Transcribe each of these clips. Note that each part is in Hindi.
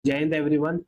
जय हिंद एवरीवन।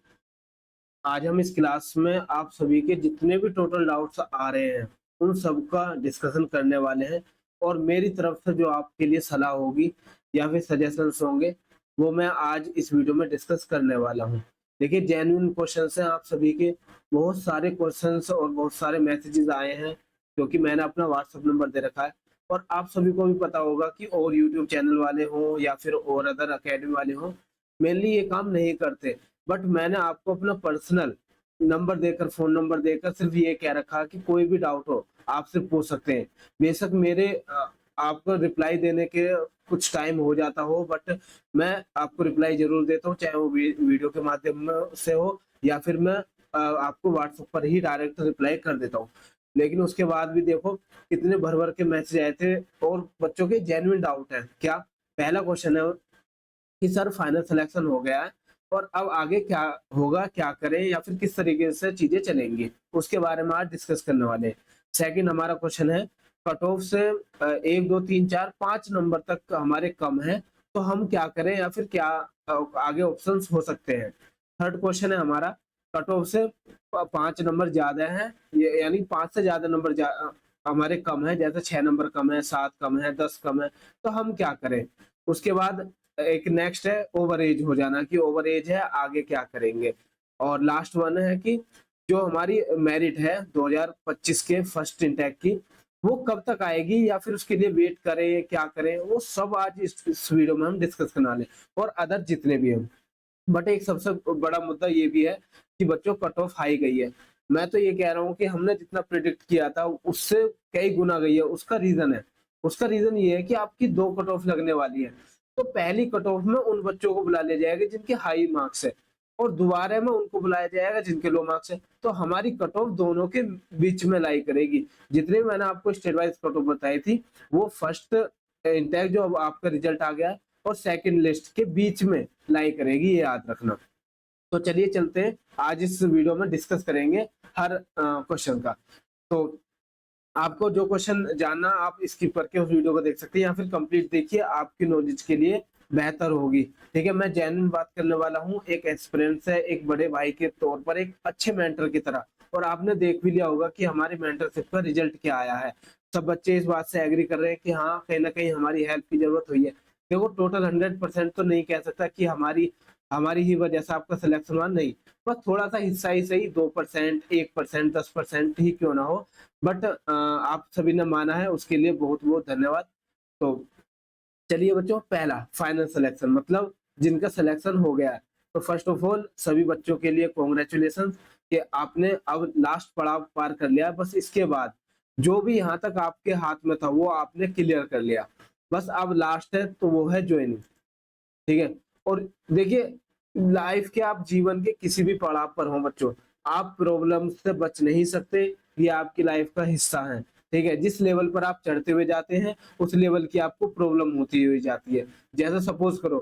आज हम इस क्लास में आप सभी के जितने भी टोटल डाउट्स आ रहे हैं उन सब का डिस्कशन करने वाले हैं और मेरी तरफ से जो आपके लिए सलाह होगी या फिर सजेशंस होंगे वो मैं आज इस वीडियो में डिस्कस करने वाला हूं। देखिए, जेन्युइन क्वेश्चंस हैं आप सभी के। बहुत सारे क्वेश्चंस और बहुत सारे मैसेजेस आए हैं क्योंकि मैंने अपना व्हाट्सएप नंबर दे रखा है और आप सभी को भी पता होगा कि और यूट्यूब चैनल वाले हों या फिर और अदर अकेडमी वाले हों, मेनली ये काम नहीं करते। बट मैंने आपको अपना पर्सनल नंबर देकर, फोन नंबर देकर सिर्फ ये कह रखा कि कोई भी डाउट हो आप सिर्फ पूछ सकते हैं। बेशक मेरे आपको रिप्लाई देने के कुछ टाइम हो जाता हो, बट मैं आपको रिप्लाई जरूर देता हूँ, चाहे वो वीडियो के माध्यम से हो या फिर मैं आपको व्हाट्सएप पर ही डायरेक्ट रिप्लाई कर देता हूँ। लेकिन उसके बाद भी देखो कितने भर भर के मैसेज आए थे और बच्चों के जेन्युइन डाउट है। क्या पहला क्वेश्चन है कि सर फाइनल सिलेक्शन हो गया है और अब आगे क्या होगा, क्या करें या फिर किस तरीके से चीजें चलेंगी, उसके बारे में आज डिस्कस करने वाले हैं। सेकंड हमारा क्वेश्चन है कट ऑफ से 1 2 3 4 5 नंबर तक हमारे कम है तो हम क्या करें या फिर क्या आगे ऑप्शंस हो सकते हैं। थर्ड क्वेश्चन है हमारा कट ऑफ से 5 नंबर ज्यादा है, यानी 5 से ज्यादा नंबर हमारे कम है, जैसे 6 नंबर कम है, 7 कम है, 10 कम है, तो हम क्या करें। उसके बाद एक नेक्स्ट है ओवर एज हो जाना, कि ओवर एज है आगे क्या करेंगे। और लास्ट वन है कि जो हमारी मेरिट है 2025 के फर्स्ट इंटेक की, वो कब तक आएगी या फिर उसके लिए वेट करें, क्या करें, वो सब आज इस वीडियो में हम डिस्कस करने वाले हैं और अदर जितने भी हैं। बट एक सबसे बड़ा मुद्दा ये भी है कि बच्चों कट ऑफ हाई गई है। मैं तो ये कह रहा हूँ कि हमने जितना प्रिडिक्ट किया था उससे कई गुना गई है। उसका रीजन ये है कि आपकी 2 कट ऑफ लगने वाली है। तो पहली कट ऑफ में उन बच्चों को बुला लिया जाएगा जिनके हाई मार्क्स है और दोबारा में उनको बुलाया जाएगा जिनके लो मार्क्स है। तो हमारी कट ऑफ दोनों के बीच में लाई करेगी। जितने मैंने आपको स्टेट वाइज कट ऑफ बताई थी वो फर्स्ट इंटेक जो अब आपका रिजल्ट आ गया है और सेकंड लिस्ट के बीच में लाई करेगी, ये याद रखना। तो चलिए चलते हैं, आज इस वीडियो में डिस्कस करेंगे हर क्वेश्चन का। तो आपको जो क्वेश्चन जानना आप स्किप करके उस वीडियो को देख सकते हैं या फिर कंप्लीट देखिए, आपकी नॉलेज के लिए बेहतर होगी। ठीक है, मैं जेन्युइन बात करने वाला हूँ, एक एक्सपीरियंस है, एक बड़े भाई के तौर पर, एक अच्छे मेंटर की तरह। और आपने देख भी लिया होगा कि हमारे मेंटरशिप का रिजल्ट क्या आया है। सब बच्चे इस बात से एग्री कर रहे हैं कि हाँ कहीं ना कहीं हमारी हेल्प की जरूरत हुई है। देखो टोटल 100% तो नहीं कह सकता कि हमारी हमारी ही वजह से आपका सिलेक्शन हुआ, नहीं। बस थोड़ा सा हिस्सा ही सही, 2%, 1%, 10% ही क्यों ना हो, बट आप सभी ने माना है उसके लिए बहुत बहुत धन्यवाद। तो चलिए बच्चों, पहला फाइनल सिलेक्शन मतलब जिनका सिलेक्शन हो गया है, तो फर्स्ट ऑफ ऑल सभी बच्चों के लिए कॉन्ग्रेचुलेशन कि आपने अब लास्ट पड़ाव पार कर लिया। बस इसके बाद जो भी यहाँ तक आपके हाथ में था वो आपने क्लियर कर लिया। बस अब लास्ट है तो वो है ज्वाइनिंग। ठीक है, और देखिए लाइफ के आप जीवन के किसी भी पड़ाव पर हो बच्चों, आप प्रॉब्लम से बच नहीं सकते, ये आपकी लाइफ का हिस्सा है। ठीक है, जिस लेवल पर आप चढ़ते हुए जाते हैं उस लेवल की आपको प्रॉब्लम होती हुई जाती है। जैसा सपोज करो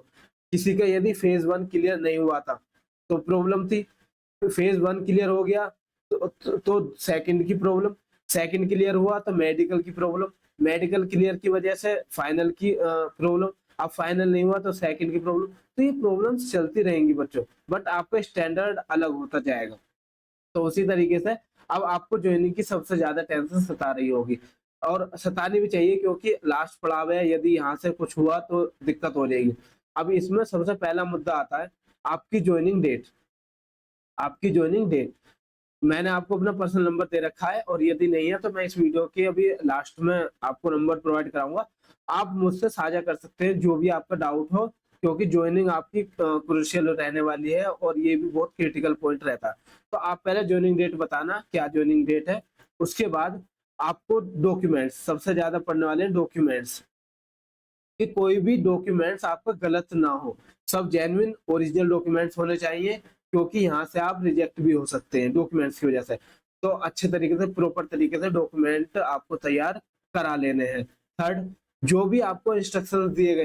किसी का यदि फेज 1 क्लियर नहीं हुआ था तो प्रॉब्लम थी, फेज 1 क्लियर हो गया तो सेकंड की प्रॉब्लम, सेकंड क्लियर हुआ तो मेडिकल की प्रॉब्लम, मेडिकल क्लियर की वजह से फाइनल की प्रॉब्लम, अब फाइनल नहीं हुआ तो सेकंड की प्रॉब्लम। तो ये प्रॉब्लम्स चलती रहेंगी बच्चों, बट आपका स्टैंडर्ड अलग होता जाएगा। तो उसी तरीके से अब आपको ज्वाइनिंग की सबसे ज्यादा टेंशन सता रही होगी और सतानी भी चाहिए क्योंकि लास्ट पड़ाव है, यदि यहाँ से कुछ हुआ तो दिक्कत हो जाएगी। अब इसमें सबसे पहला मुद्दा आता है आपकी ज्वाइनिंग डेट। आपकी ज्वाइनिंग डेट मैंने आपको अपना पर्सनल नंबर दे रखा है और यदि नहीं है तो मैं इस वीडियो के अभी लास्ट में आपको नंबर प्रोवाइड कराऊंगा। आप मुझसे साझा कर सकते हैं जो भी आपका डाउट हो, क्योंकि ज्वाइनिंग आपकी क्रूशियल रहने वाली है और ये भी बहुत क्रिटिकल पॉइंट रहता है। तो आप पहले ज्वाइनिंग डेट बताना क्या ज्वाइनिंग डेट है। उसके बाद आपको डॉक्यूमेंट्स, सबसे ज्यादा पढ़ने वाले हैं डॉक्यूमेंट्स, कि कोई भी डॉक्यूमेंट्स आपका गलत ना हो, सब जेन्युइन ओरिजिनल डॉक्यूमेंट्स होने चाहिए, क्योंकि यहाँ से आप रिजेक्ट भी हो सकते हैं डॉक्यूमेंट्स की वजह से। तो अच्छे तरीके से, प्रॉपर तरीके से डॉक्यूमेंट आपको तैयार करा लेने हैं। थर्ड, जो भी आपको इंस्ट्रक्शंस दिए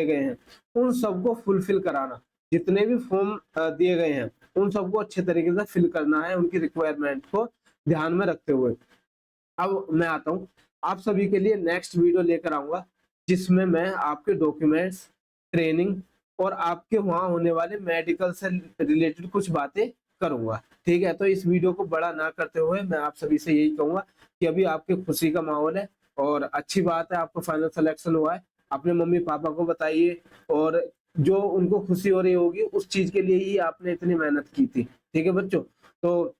गए हैं उन सबको फुलफिल कराना। जितने भी फॉर्म दिए गए हैं उन सबको अच्छे तरीके से फिल करना है, उनकी रिक्वायरमेंट को ध्यान में रखते हुए। अब मैं आता हूँ, आप सभी के लिए नेक्स्ट वीडियो लेकर आऊंगा जिसमें मैं आपके डॉक्यूमेंट्स, ट्रेनिंग और आपके वहाँ होने वाले मेडिकल से रिलेटेड कुछ बातें करूंगा। ठीक है, तो इस वीडियो को बड़ा ना करते हुए मैं आप सभी से यही कहूंगा कि अभी आपकी खुशी का माहौल है और अच्छी बात है, आपको फाइनल सिलेक्शन हुआ है। अपने मम्मी पापा को बताइए और जो उनको खुशी हो रही होगी उस चीज के लिए ही आपने इतनी मेहनत की थी। ठीक है बच्चों, तो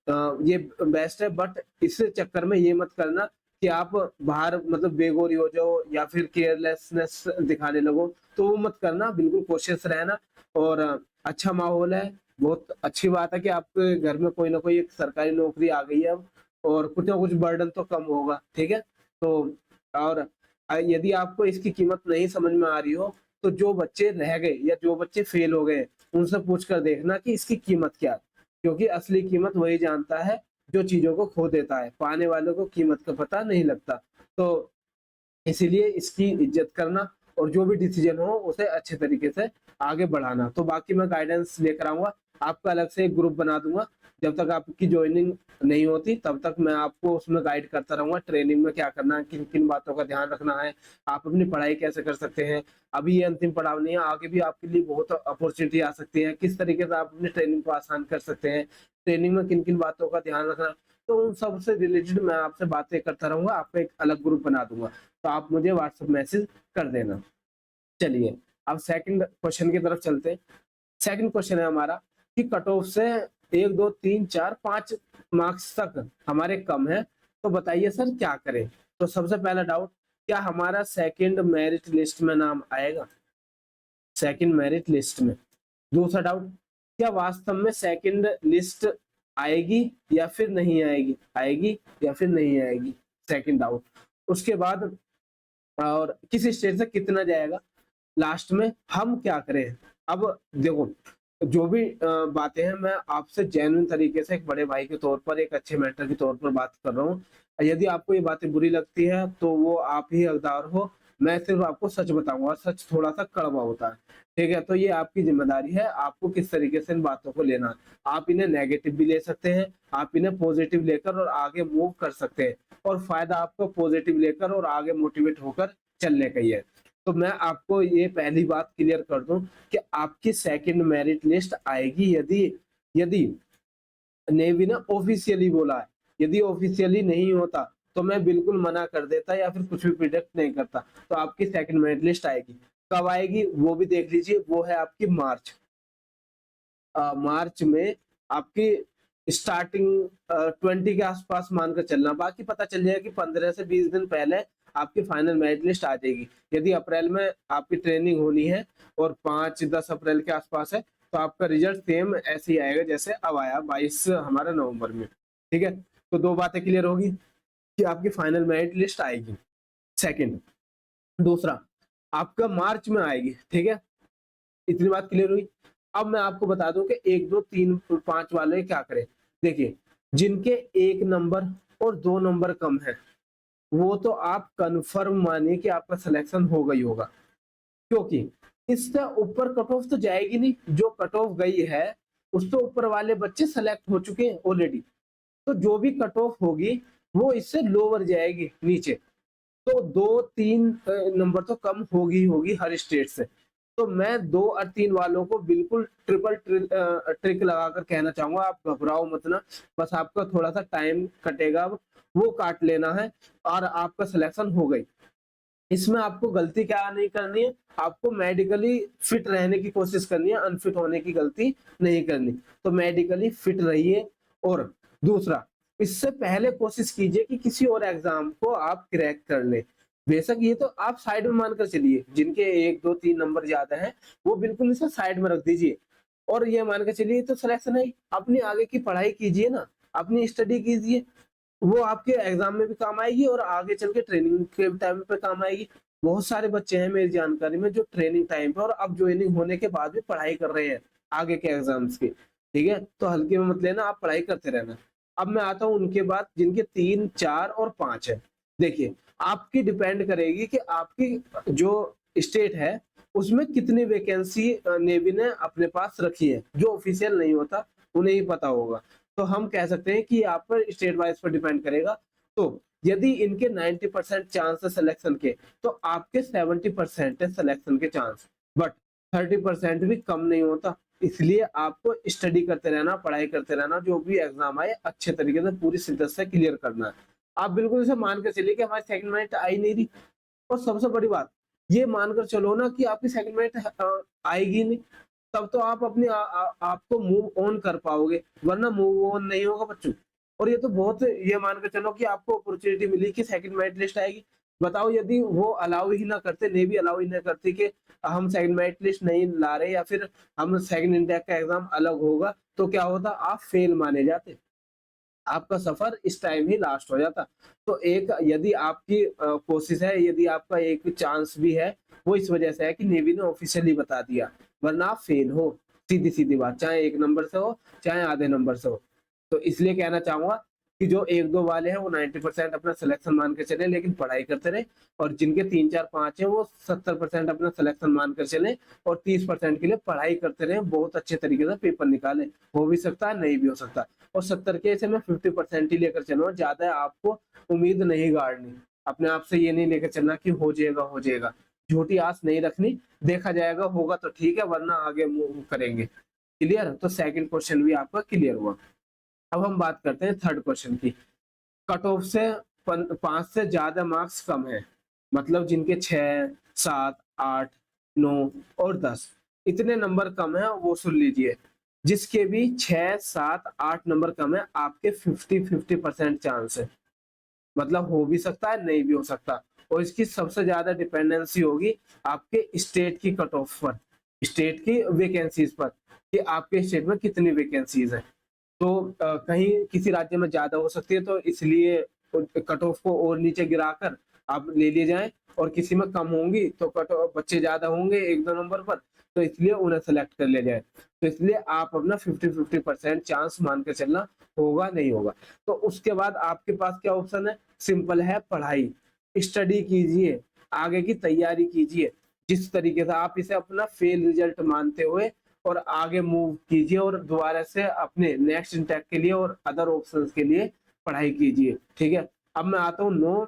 ये बेस्ट है, बट इस चक्कर में ये मत करना कि आप बाहर मतलब बेगोरी हो जाओ या फिर केयरलेसनेस दिखाने लगो, तो वो मत करना, बिल्कुल कोशिश रहना। और अच्छा माहौल है, बहुत अच्छी बात है कि आपके घर में कोई ना कोई एक सरकारी नौकरी आ गई है अब, और कुछ ना कुछ बर्डन तो कम होगा। ठीक है, तो और यदि आपको इसकी कीमत नहीं समझ में आ रही हो तो जो बच्चे रह गए या जो बच्चे फेल हो गए उनसे पूछ कर देखना कि इसकी कीमत क्या है, क्योंकि असली कीमत वही जानता है जो चीजों को खो देता है, पाने वालों को कीमत का पता नहीं लगता। तो इसीलिए इसकी इज्जत करना और जो भी डिसीजन हो उसे अच्छे तरीके से आगे बढ़ाना। तो बाकी मैं गाइडेंस लेकर आऊंगा, आपका अलग से एक ग्रुप बना दूंगा। जब तक आपकी ज्वाइनिंग नहीं होती तब तक मैं आपको उसमें गाइड करता रहूंगा, ट्रेनिंग में क्या करना है, किन किन बातों का ध्यान रखना है, आप अपनी पढ़ाई कैसे कर सकते हैं। अभी ये अंतिम पड़ाव नहीं है, आगे भी आपके लिए बहुत अपॉर्चुनिटी आ सकती है, किस तरीके से आप अपनी ट्रेनिंग को आसान कर सकते हैं, ट्रेनिंग में किन किन बातों का ध्यान रखना। तो उन सबसे रिलेटेड मैं आपसे बातें करता रहूंगा, आपका एक अलग ग्रुप बना दूंगा, तो आप मुझे व्हाट्सएप मैसेज कर देना। चलिए, अब सेकंड क्वेश्चन की तरफ चलते हैं। सेकंड क्वेश्चन है हमारा कि कट ऑफ से 1 2 3 4 5 मार्क्स तक हमारे कम है, तो बताइए सर क्या करें। तो सबसे पहला डाउट, क्या हमारा सेकंड मेरिट लिस्ट में नाम आएगा, सेकंड मेरिट लिस्ट में। दूसरा डाउट, क्या वास्तव में सेकंड लिस्ट आएगी या फिर नहीं आएगी, आएगी या फिर नहीं आएगी, सेकंड डाउट। उसके बाद और किस स्टेट से कितना जाएगा, लास्ट में हम क्या करें। अब देखो, जो भी बातें हैं मैं आपसे जेन्युइन तरीके से एक बड़े भाई के तौर पर, एक अच्छे मेंटर के तौर पर बात कर रहा हूँ। यदि आपको ये बातें बुरी लगती है तो वो आप ही हकदार हो, मैं सिर्फ आपको सच बताऊंगा और सच थोड़ा सा कड़वा होता है। ठीक है, तो ये आपकी जिम्मेदारी है, आपको किस तरीके से इन बातों को लेना है। आप इन्हें नेगेटिव भी ले सकते हैं, आप इन्हें पॉजिटिव लेकर और आगे मूव कर सकते हैं, और फायदा आपको पॉजिटिव लेकर और आगे मोटिवेट होकर चलने का ही है। तो मैं आपको ये पहली बात क्लियर कर दूं कि आपकी सेकंड मेरिट लिस्ट आएगी, यदि यदि नेवी ने ऑफिशियली बोला है। यदि ऑफिशियली नहीं होता तो मैं बिल्कुल मना कर देता या फिर कुछ भी प्रिडिक्ट नहीं करता। तो आपकी सेकंड मेरिट लिस्ट आएगी, कब आएगी वो भी देख लीजिए, वो है आपकी मार्च। मार्च में आपकी स्टार्टिंग 20 के आसपास मानकर चलना, बाकी पता चल जाएगा कि 15 से 20 दिन पहले आपकी फाइनल मेरिट लिस्ट आ जाएगी। यदि अप्रैल में आपकी ट्रेनिंग होनी है और 5-10 अप्रैल के आसपास है तो आपका रिजल्ट सेम ऐसे ही आएगा जैसे अब आया 22 हमारे नवंबर में। ठीक है, तो दो बातें क्लियर होगी कि आपकी फाइनल मेरिट लिस्ट आएगी, सेकंड। दूसरा, आपका मार्च में आएगी। ठीक है, इतनी बात क्लियर हुई। अब मैं आपको बता दूं कि 1 2 3 5 वाले क्या करें। देखिए, जिनके 1 नंबर और 2 नंबर कम है वो तो आप कंफर्म मानिए कि आपका सिलेक्शन हो गई होगा, क्योंकि इससे ऊपर कट ऑफ तो जाएगी नहीं। जो कट ऑफ गई है उससे ऊपर वाले बच्चे सेलेक्ट हो चुके हैं ऑलरेडी, तो जो भी कट ऑफ होगी वो इससे लोअर जाएगी नीचे। तो 2-3 नंबर तो कम होगी होगी हर स्टेट से। तो मैं 2 और 3 वालों को बिल्कुल ट्रिपल ट्रिक लगाकर कहना चाहूंगा, आप घबराओ मत ना, बस आपका थोड़ा सा टाइम कटेगा, वो काट लेना है और आपका सिलेक्शन हो गई। इसमें आपको गलती क्या नहीं करनी है, आपको मेडिकली फिट रहने की कोशिश करनी है, अनफिट होने की गलती नहीं करनी। तो मेडिकली फिट रहिए। और दूसरा, इससे पहले कोशिश कीजिए कि किसी और एग्जाम को आप क्रैक कर ले। बेशक ये तो आप साइड में मानकर चलिए, जिनके 1 2 3 नंबर ज्यादा हैं वो बिल्कुल इसे साइड में रख दीजिए और ये मान के चलिए तो सिलेक्शन है। अपनी आगे की पढ़ाई कीजिए ना, अपनी स्टडी कीजिए, वो आपके एग्जाम में भी काम आएगी और आगे चल के ट्रेनिंग के टाइम पे काम आएगी। बहुत सारे बच्चे हैं मेरी जानकारी में जो ट्रेनिंग टाइम पे और अब ज्वाइनिंग होने के बाद भी पढ़ाई कर रहे हैं आगे के एग्जाम्स की। ठीक है, तो हल्के में मत लेना, आप पढ़ाई करते रहना। अब मैं आता हूँ उनके बाद जिनके 3 4 और 5 है। देखिए, आपकी डिपेंड करेगी कि आपकी जो स्टेट है उसमें कितनी वैकेंसी नेवी ने अपने पास रखी है। जो ऑफिशियल नहीं होता उन्हें ही पता होगा, तो हम कह सकते हैं कि आप पर स्टेट वाइज पर डिपेंड करेगा। तो यदि इनके 90% चांस है सिलेक्शन के, तो आपके 70% है सिलेक्शन के चांस। बट 30% भी कम नहीं होता। इसलिए आपको स्टडी करते रहना, पढ़ाई करते रहना, जो भी एग्जाम आए अच्छे तरीके से पूरी शिद्दत से क्लियर करना है। आप बिल्कुल इसे मान के चलिए कि हमारी सेकंड मिनट आई नहीं रही, और सबसे बड़ी बात ये मानकर चलो ना कि आपकी सेकंड मिनट आएगी नहीं, तब तो आप अपने आपको मूव ऑन कर पाओगे, वरना मूव ऑन नहीं होगा बच्चों। और ये तो बहुत, ये मान के चलो कि आपको अपॉर्चुनिटी मिली कि सेकंड मेरिट लिस्ट आएगी। बताओ यदि वो अलाउ ही ना करते, नेवी अलाउ ही ना करती कि हम सेकंड मेरिट लिस्ट नहीं ला रहे, या फिर हम सेकंड इंटेक का एग्जाम अलग होगा, तो क्या होता, आप फेल माने जाते, आपका सफर इस टाइम ही लास्ट हो जाता। तो एक यदि आपकी कोशिश है, यदि आपका एक चांस भी है, वो इस वजह से है कि नेवी ने ऑफिशियली बता दिया, वरना आप फेल हो, सीधी सीधी बात, चाहे 1 नंबर से हो चाहे आधे नंबर से हो। तो इसलिए कहना चाहूंगा कि जो 1-2 वाले हैं वो 90% अपना सिलेक्शन मान के चले, लेकिन पढ़ाई करते रहे, और जिनके 3-4-5 है वो 70% अपना सिलेक्शन मान कर चले, और 30% के लिए पढ़ाई करते रहे, बहुत अच्छे तरीके से पेपर निकाले। हो भी सकता है, नहीं भी हो सकता। और 70 के ऐसे में 50% ही लेकर चलो, ज्यादा आपको उम्मीद नहीं गाड़नी, अपने आप से ये नहीं लेकर चलना कि हो जाएगा हो जाएगा, झूठी आस नहीं रखनी, देखा जाएगा, होगा तो ठीक है, वरना आगे मूव करेंगे। क्लियर? तो सेकंड क्वेश्चन भी आपका क्लियर हुआ। अब हम बात करते हैं थर्ड क्वेश्चन की। कट ऑफ से 5 से ज्यादा मार्क्स कम है, मतलब जिनके 6, 7, 8, 9 और 10 इतने नंबर कम है, वो सुन लीजिए। जिसके भी 6, 7, 8 नंबर कम है, आपके 50-50% चांस है, मतलब हो भी सकता है, नहीं भी हो सकता। और इसकी सबसे ज्यादा डिपेंडेंसी होगी आपके स्टेट की कट ऑफ पर, स्टेट की वैकेंसीज पर, कि आपके स्टेट में कितनी वैकेंसीज है। तो कहीं किसी राज्य में ज्यादा हो सकती है, तो इसलिए कट ऑफ को और नीचे गिराकर आप ले लिए जाएं, और किसी में कम होंगी तो कट ऑफ बच्चे ज्यादा होंगे 1-2 नंबर पर, तो इसलिए उन्हें सेलेक्ट कर लिया जाए। तो इसलिए आप अपना 50-50% चांस मान के चलना, होगा नहीं होगा। तो उसके बाद आपके पास क्या ऑप्शन है, सिंपल है, पढ़ाई, स्टडी कीजिए, आगे की तैयारी कीजिए, जिस तरीके से आप इसे अपना फेल रिजल्ट मानते हुए और आगे मूव कीजिए, और दोबारा से अपने नेक्स्ट इंटेक के लिए और अदर ऑप्शंस के लिए पढ़ाई कीजिए। ठीक है? अब मैं आता हूँ 9,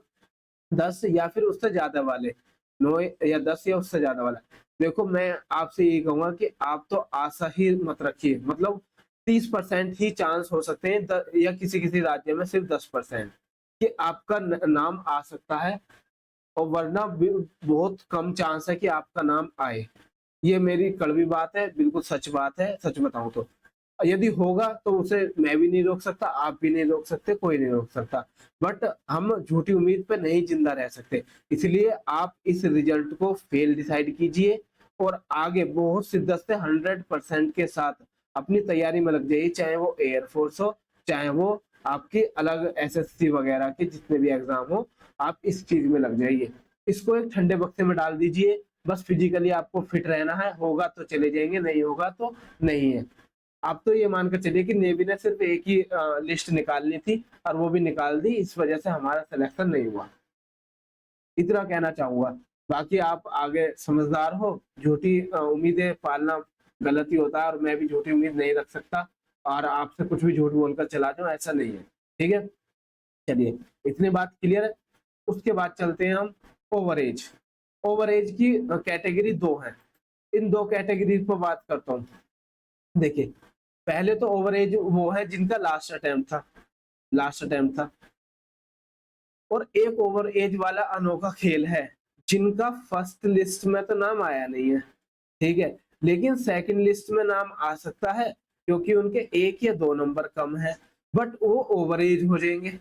10 या फिर उससे ज्यादा वाले, 9 या 10 या उससे ज्यादा वाला। देखो मैं आपसे यही कहूंगा कि आप तो आशा ही मत रखिए, मतलब 30% ही चांस हो सकते हैं, या किसी किसी राज्य में सिर्फ 10% कि आपका नाम आ सकता है, और वरना बहुत कम चांस है कि आपका नाम आए। ये मेरी कड़वी बात है, बिल्कुल सच बात है, सच बताऊं तो। यदि होगा तो उसे मैं भी नहीं रोक सकता, आप भी नहीं रोक सकते, कोई नहीं रोक सकता, बट हम झूठी उम्मीद पे नहीं जिंदा रह सकते। इसलिए आप इस रिजल्ट को फेल डिसाइड कीजिए, और आगे बहुत शिद्दत से 100% के साथ अपनी तैयारी में लग जाइए, चाहे वो एयरफोर्स हो, चाहे वो आपकी अलग एसएससी वगैरह के जितने भी एग्जाम हो, आप इस चीज में लग जाइए। इसको एक ठंडे बक्से में डाल दीजिए, बस फिजिकली आपको फिट रहना है, होगा तो चले जाएंगे, नहीं होगा तो नहीं है। आप तो ये मानकर चलिए कि नेवी ने सिर्फ एक ही लिस्ट निकालनी थी, और वो भी निकाल दी, इस वजह से हमारा सिलेक्शन नहीं हुआ। इतना कहना चाहूंगा। बाकी आप आगे समझदार हो, झूठी उम्मीदें पालना गलत ही होता है, और मैं भी झूठी उम्मीद नहीं रख सकता, और आपसे कुछ भी झूठ बोलकर चला जाऊं, ऐसा नहीं है। ठीक है? चलिए, इतनी बात क्लियर है। उसके बाद चलते हैं हम ओवरेज। ओवरेज की कैटेगरी 2 है, इन 2 कैटेगरी पर बात करता हूँ। देखिए, पहले तो ओवरेज वो है जिनका लास्ट अटेम्प्ट था, लास्ट अटेम्प्ट था। और एक ओवर एज वाला अनोखा खेल है, जिनका फर्स्ट लिस्ट में तो नाम आया नहीं है, ठीक है, लेकिन सेकंड लिस्ट में नाम आ सकता है, क्योंकि उनके 1 या 2 नंबर कम है, बट वो ओवर एज हो जाएंगे,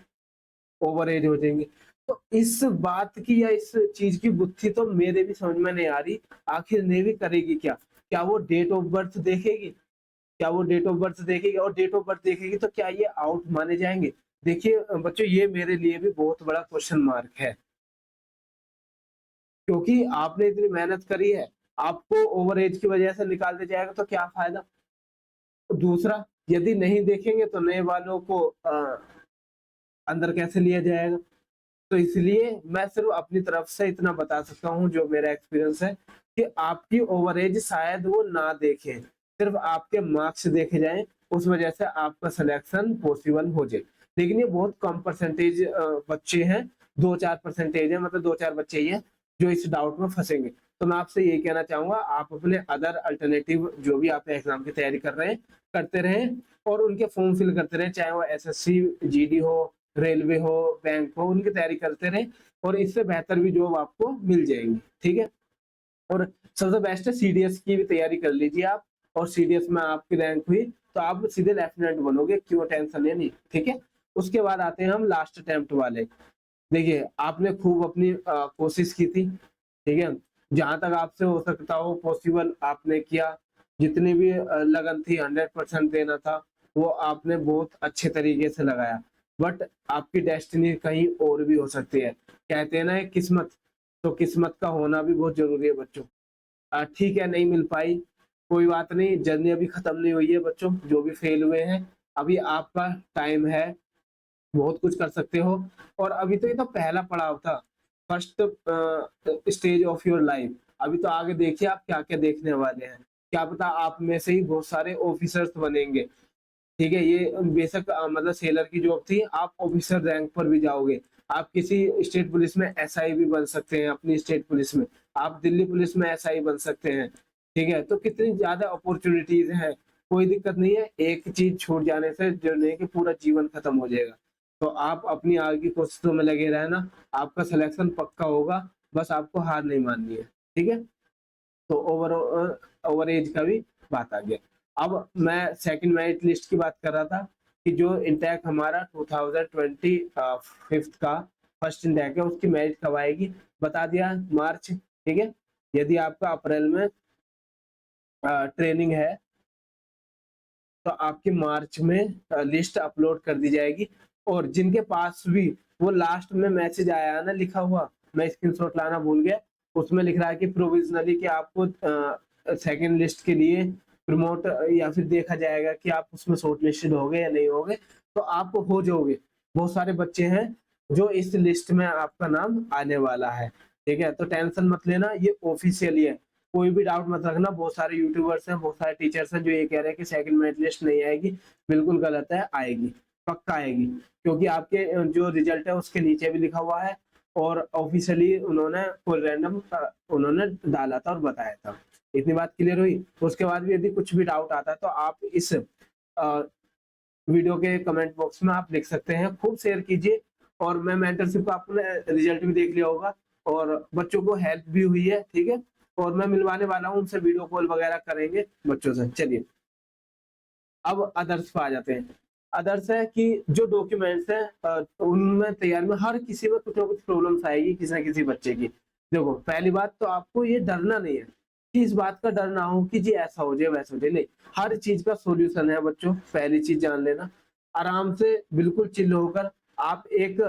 ओवर एज हो जाएंगे। तो इस बात की या इस चीज की बुद्धि तो मेरे भी समझ में नहीं आ रही, आखिर नेवी करेगी क्या? क्या वो डेट ऑफ बर्थ देखेगी? क्या वो डेट ऑफ बर्थ देखेगी? और डेट ऑफ बर्थ देखेगी तो क्या ये आउट माने जाएंगे? देखिए बच्चों, ये मेरे लिए भी बहुत बड़ा क्वेश्चन मार्क है, क्योंकि आपने इतनी मेहनत करी है, आपको ओवर एज की वजह से निकाल दिया जाएगा तो क्या फायदा? दूसरा, यदि नहीं देखेंगे तो नए वालों को अंदर कैसे लिया जाएगा? तो इसलिए मैं सिर्फ अपनी तरफ से इतना बता सकता हूँ, जो मेरा एक्सपीरियंस है, कि आपकी ओवर एज शायद वो ना देखें, सिर्फ आपके मार्क्स देखे जाएं, उस वजह से आपका सिलेक्शन पॉसिबल हो जाए। लेकिन ये बहुत कम परसेंटेज बच्चे हैं, 2-4% है, मतलब 2-4 बच्चे ही हैं जो इस डाउट में फंसेंगे। तो मैं आपसे ये कहना चाहूँगा, आप अपने अदर अल्टरनेटिव जो भी आप एग्ज़ाम की तैयारी कर रहे हैं, करते रहें और उनके फॉर्म फिल करते रहें, चाहे वो एसएससी, जीडी हो, रेलवे हो, बैंक हो, उनकी तैयारी करते रहें और इससे बेहतर भी जॉब आपको मिल जाएगी, ठीक है? और सबसे बेस्ट है सीडीएस की भी तैयारी कर लीजिए आप, और सीडीएस में आपकी रैंक हुई तो आप सीधे लेफ्टिनेंट बनोगे, क्यों टेंशन लेनी, ठीक है? उसके बाद आते हैं हम लास्ट अटेम्प्ट वाले। देखिए, आपने खूब अपनी कोशिश की थी, ठीक है? जहाँ तक आपसे हो सकता हो पॉसिबल आपने किया, जितनी भी लगन थी 100% देना था, वो आपने बहुत अच्छे तरीके से लगाया। बट आपकी डेस्टिनी कहीं और भी हो सकती है। कहते हैं ना एक किस्मत, तो किस्मत का होना भी बहुत ज़रूरी है बच्चों। ठीक है, नहीं मिल पाई, कोई बात नहीं, जर्नी अभी खत्म नहीं हुई है बच्चों, जो भी फेल हुए हैं, अभी आपका टाइम है, बहुत कुछ कर सकते हो और अभी तो ये तो पहला पड़ाव था, first stage of your life. अभी तो आगे देखिए आप क्या-क्या देखने वाले हैं। क्या पता आप में से ही बहुत सारे ऑफिसर्स बनेंगे। ठीक है, ये बेशक मतलब सेलर की जॉब थी, आप ऑफिसर रैंक पर भी जाओगे। आप किसी स्टेट पुलिस में एसआई भी बन सकते हैं अपनी स्टेट पुलिस में। आप दिल्ली पुलिस में एसआई बन सकते हैं, ठीक है? तो कितनी ज़्यादा अपॉर्च्युनिटीज़ हैं, कोई दिक्कत नहीं है। एक चीज़ छूट जाने से जो नहीं कि पूरा जीवन खत्म हो जाएगा। तो आप अपनी आगे की कोशिशों में लगे रहना, आपका सिलेक्शन पक्का होगा, बस आपको हार नहीं माननी है, ठीक है? तो ओवर एज का भी बात आ गया। अब मैं सेकंड मेरिट लिस्ट की बात कर रहा था कि जो इंटेक हमारा 2025 का फर्स्ट इंटेक है, उसकी मेरिट कब आएगी? बता दिया, मार्च, ठीक है? यदि आपका अप्रैल में ट्रेनिंग है, तो आपकी मार्च में लिस्ट अपलोड कर दी जाएगी और जिनके पास भी वो लास्ट में मैसेज आया है ना लिखा हुआ, मैं स्क्रीनशॉट लाना भूल गया, उसमें लिख रहा है कि प्रोविजनली कि आपको सेकंड लिस्ट के लिए प्रमोट या फिर देखा जाएगा कि आप उसमें शॉर्ट लिस्टेड हो गए या नहीं हो गए, तो आप हो जाओगे। बहुत सारे बच्चे हैं जो इस लिस्ट में आपका नाम आने वाला है, ठीक है? तो टेंशन मत लेना, ये ऑफिशियली है। कोई भी डाउट मत रखना, बहुत सारे यूट्यूबर्स हैं, बहुत सारे टीचर्स हैं जो ये कह रहे हैं कि सेकंड मेरिट लिस्ट नहीं आएगी, बिल्कुल गलत है, आएगी, पक्का आएगी। क्योंकि आपके जो रिजल्ट है उसके नीचे भी लिखा हुआ है और ऑफिशियली उन्होंने कोई रैंडम उन्होंने डाला था और बताया था। इतनी बात क्लियर हुई? उसके बाद भी यदि कुछ भी डाउट आता है तो आप इस वीडियो के कमेंट बॉक्स में आप लिख सकते हैं, खूब शेयर कीजिए और मैं मेंटरशिप का आपने रिजल्ट भी देख लिया होगा और बच्चों को हेल्प भी हुई है, ठीक है? और मैं मिलवाने वाला हूँ उनसे, वीडियो कॉल वगैरह करेंगे बच्चों से। चलिए, अब अदर्स पे आ जाते हैं। अदर्स है कि जो डॉक्यूमेंट्स हैं उनमें तैयार में हर किसी में कुछ ना कुछ प्रॉब्लम्स आएगी किसी ना किसी बच्चे की। देखो, पहली बात तो आपको ये डरना नहीं है कि इस बात का डर ना हो कि जी ऐसा हो जाए वैसा हो जाए, नहीं, हर चीज का सॉल्यूशन है बच्चों, पहली चीज जान लेना। आराम से बिल्कुल चिल होकर आप एक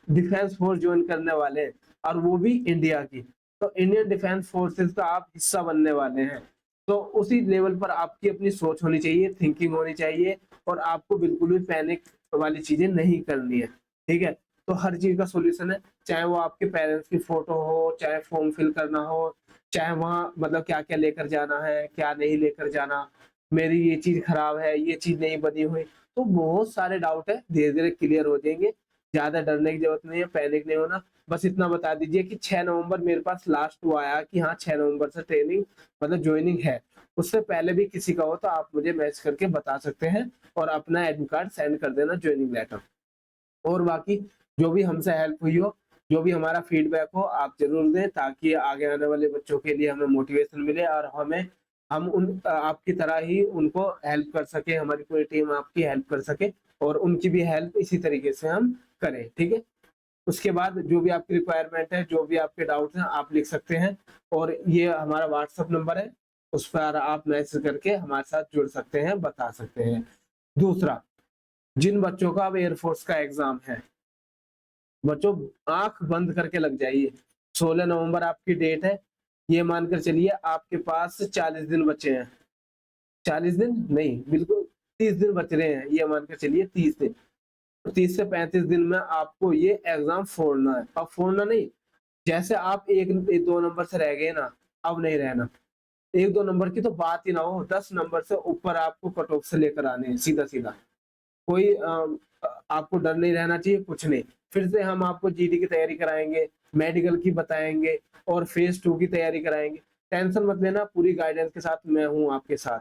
डिफेंस फोर्स ज्वाइन करने वाले हैं और वो भी इंडिया की, तो इंडियन डिफेंस फोर्सेस का आप हिस्सा बनने वाले हैं। तो उसी लेवल पर आपकी अपनी सोच होनी चाहिए, थिंकिंग होनी चाहिए और आपको बिल्कुल भी पैनिक वाली चीजें नहीं करनी है, ठीक है? तो हर चीज का सॉल्यूशन है, चाहे वो आपके पेरेंट्स की फोटो हो, चाहे फॉर्म फिल करना हो, चाहे वहाँ मतलब क्या-क्या लेकर जाना है, क्या नहीं लेकर जाना, मेरी ये चीज़ खराब है, ये चीज़ नहीं बनी हुई, तो बहुत सारे डाउट है, धीरे-धीरे क्लियर हो जाएँगे, ज़्यादा डरने की ज़रूरत नहीं है, पैनिक नहीं होना, बस इतना बता दीजिए कि 6 नवंबर मेरे पास लास्ट वो आया कि हाँ, 6 नवंबर से ट्रेनिंग मतलब जॉइनिंग है। उससे पहले भी किसी का हो तो आप मुझे मैसेज करके बता सकते हैं और अपना एडमिट कार्ड सेंड कर देना जॉइनिंग लेटर। और बाकी जो भी हमसे हेल्प हुई हो, जो भी हमारा फीडबैक हो आप ज़रूर दें ताकि आगे आने वाले बच्चों के लिए हमें मोटिवेशन मिले और हम आपकी तरह ही उनको हेल्प कर सकें, हमारी पूरी टीम आपकी हेल्प कर सके और उनकी भी हेल्प इसी तरीके से हम करें, ठीक है? उसके बाद जो भी आपकी रिक्वायरमेंट है, जो भी आपके डाउट्स हैं, आप लिख सकते हैं और ये हमारा व्हाट्सएप नंबर है, उस पर आप मैसेज करके हमारे साथ जुड़ सकते हैं, बता सकते हैं। दूसरा, जिन बच्चों का अब एयरफोर्स का एग्ज़ाम है, बच्चों आँख बंद करके लग जाइए। 16 नवंबर आपकी डेट है, ये मानकर चलिए आपके पास 40 दिन बचे हैं। 40 दिन नहीं, बिल्कुल 30 दिन बच रहे हैं, ये मानकर चलिए 30 दिन। 30 से 35 दिन में आपको ये एग्ज़ाम फोड़ना है। अब फोड़ना नहीं, जैसे आप 1-2 नंबर से रह गए ना, अब नहीं रहना। 1-2 नंबर की तो बात ही ना हो, 10 नंबर से ऊपर आपको कट ऑफ से लेकर आने हैं, सीधा-सीधा। कोई आपको डर नहीं रहना चाहिए, कुछ नहीं। फिर से हम आपको जीडी की तैयारी कराएँगे, मेडिकल की बताएंगे और फेज 2 की तैयारी कराएंगे। टेंशन मत लेना, पूरी गाइडेंस के साथ मैं हूँ आपके साथ।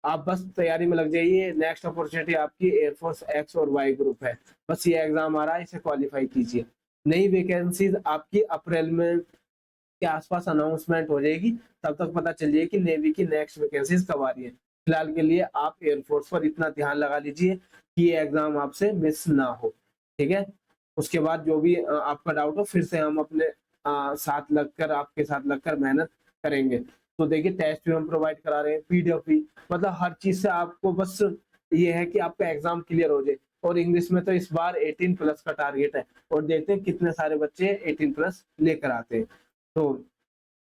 आप बस तैयारी में लग जाइए। नेक्स्ट अपॉर्चुनिटी आपकी एयरफोर्स एक्स और वाई ग्रुप है। बस ये एग्जाम आ रहा है, इसे क्वालिफाई कीजिए। नई वैकेंसीज आपकी अप्रैल में के आसपास अनाउंसमेंट हो जाएगी, तब तक पता चल जाएगी कि नेवी की नेक्स्ट वैकेंसीज कब आ रही है। फिलहाल के लिए आप एयरफोर्स पर इतना ध्यान लगा लीजिए कि ये एग्जाम आपसे मिस ना हो, ठीक है। उसके बाद जो भी आपका डाउट हो, फिर से हम अपने साथ लगकर, आपके साथ लगकर मेहनत करेंगे। तो देखिए, टेस्ट भी हम प्रोवाइड करा रहे हैं, पीडीएफ भी, मतलब हर चीज से आपको बस ये है कि आपका एग्जाम क्लियर हो जाए। और इंग्लिश में तो इस बार 18+ का टारगेट है, और देखते हैं कितने सारे बच्चे 18+ लेकर आते हैं। तो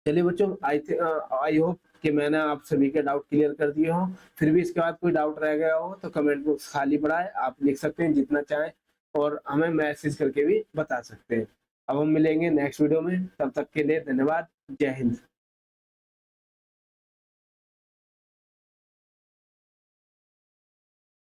चलिए बच्चों, आई होप कि मैंने आप सभी के डाउट क्लियर कर दिए हो। फिर भी इसके बाद कोई डाउट रह गया हो तो कमेंट बॉक्स खाली पड़ा है, आप लिख सकते हैं जितना चाहें, और हमें मैसेज करके भी बता सकते हैं। अब हम मिलेंगे नेक्स्ट वीडियो में, तब तक के लिए धन्यवाद। जय हिंद।